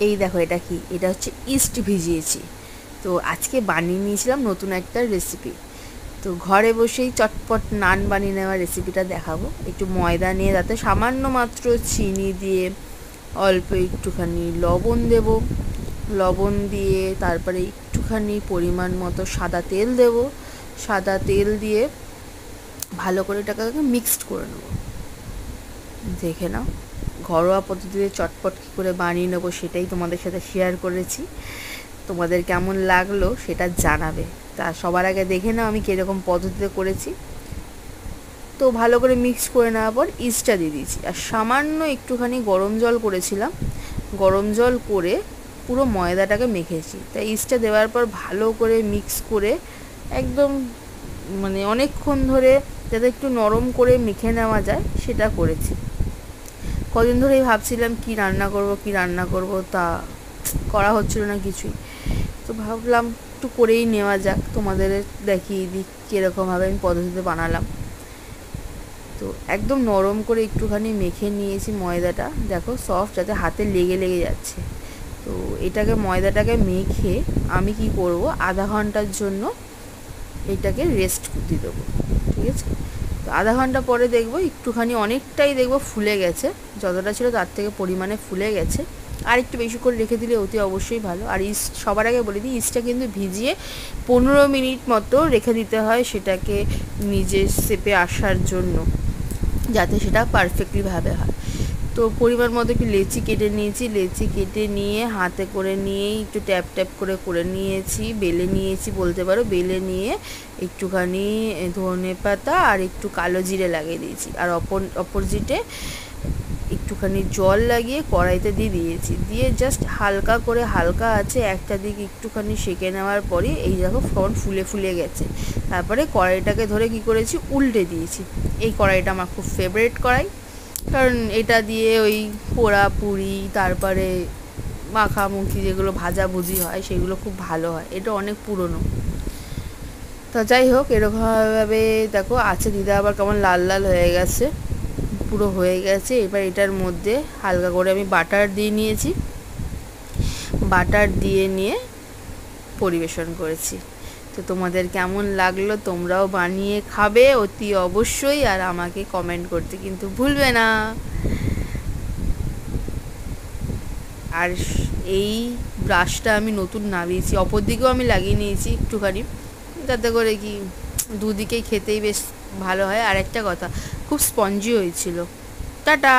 এই দেখো এটা কি, এটা হচ্ছে ইস্ট ভিজিয়েছি। তো আজকে বানিয়ে নিয়েছিলাম নতুন একটা রেসিপি। তো ঘরে বসেই চটপট নান বানিয়ে নেওয়ার রেসিপিটা দেখাবো। একটু ময়দা নিয়ে তাতে সামান্য মাত্র চিনি দিয়ে অল্প একটুখানি লবণ দেব, লবণ দিয়ে তারপরে একটুখানি পরিমাণ মতো সাদা তেল দেব, সাদা তেল দিয়ে ভালো করে এটাকে মিক্সড করে নেবো। দেখে নাও, ঘরোয়া পদ্ধতিতে চটপট কী করে বানিয়ে নেবো সেটাই তোমাদের সাথে শেয়ার করেছি। তোমাদের কেমন লাগলো সেটা জানাবে। তা সবার আগে দেখে নাও আমি কীরকম পদ্ধতিতে করেছি। তো ভালো করে মিক্স করে নেওয়ার পর ইস্টটা দিয়ে দিয়েছি, আর সামান্য একটুখানি গরম জল করেছিলাম, গরম জল করে পুরো ময়দাটাকে মেখেছি। তাই ইস্টটা দেওয়ার পর ভালো করে মিক্স করে একদম মানে অনেকক্ষণ ধরে যাতে একটু নরম করে মেখে নেওয়া যায় সেটা করেছি। কদিন ধরেই ভাবছিলাম কি রান্না করব, তা করা হচ্ছিল না কিছুই। তো ভাবলাম একটু করেই নেওয়া যাক, তোমাদের দেখিয়ে দিই কীরকমভাবে আমি পদ্ধতিতে বানালাম। তো একদম নরম করে একটুখানি মেখে নিয়েছি ময়দাটা, দেখো সফট, যাতে হাতে লেগে লেগে যাচ্ছে। তো এটাকে ময়দাটাকে মেখে আমি কি করব, আধা ঘন্টার জন্য এটাকে রেস্ট দিয়ে দেবো, ঠিক আছে। তো আধা ঘন্টা পরে দেখবো একটুখানি অনেকটাই দেখবো ফুলে গেছে, যতটা ছিল তার থেকে পরিমাণে ফুলে গেছে। আর একটু বেশি করে রেখে দিলে অতি অবশ্যই ভালো। আর ইস্ট সবার আগে বলে দিই, ইস্টটা কিন্তু ভিজিয়ে 15 মিনিট মতো রেখে দিতে হয় সেটাকে নিজের শেপে আসার জন্য, যাতে সেটা পারফেক্টলিভাবে হয়। তো পরিমাণ মতো একটু লেচি কেটে নিয়েছি, লেচি কেটে নিয়ে হাতে করে নিয়েই একটু ট্যাপ ট্যাপ করে নিয়েছি, বেলে নিয়েছি বলতে পারো। বেলে নিয়ে একটুখানি ধনে পাতা আর একটু কালো জিরে লাগিয়ে দিয়েছি, আর অপোজিটে একটুখানি জল লাগিয়ে কড়াইতে দিয়ে দিয়েছি, দিয়ে জাস্ট হালকা করে হালকা আছে একটা দিক একটুখানি সেঁকে নেওয়ার পরে এই দেখো ফ্রন ফুলে ফুলে গেছে। তারপরে কড়াইটাকে ধরে কি করেছি, উল্টে দিয়েছি। এই কড়াইটা আমার খুব ফেভারিট কড়াই, কারণ এটা দিয়ে ওই পোড়া পুরি, তারপরে মাখামুখি যেগুলো ভাজাভুজি হয় সেগুলো খুব ভালো হয়। এটা অনেক পুরনো। তা যাই হোক, এরকমভাবে দেখো আছে দিদা আবার কেমন লাল লাল হয়ে গেছে, পুরো হয়ে গেছে। এবার এটার মধ্যে হালকা করে আমি বাটার দিয়ে নিয়েছি, বাটার দিয়ে নিয়ে পরিবেশন করেছি। তো তোমাদের কেমন লাগলো তোমরাও বানিয়ে খাবে অতি অবশ্যই, আর আমাকে কমেন্ট করতে কিন্তু ভুলবে না। আর এই ব্রাশটা আমি নতুন নামিয়েছি, অপর দিকেও আমি লাগিয়ে নিয়েছি একটুখানি, যাতে করে কি দুদিকেই খেতেই বেশ ভালো হয়। আর একটা কথা, খুব স্পঞ্জি হয়েছিল। টাটা।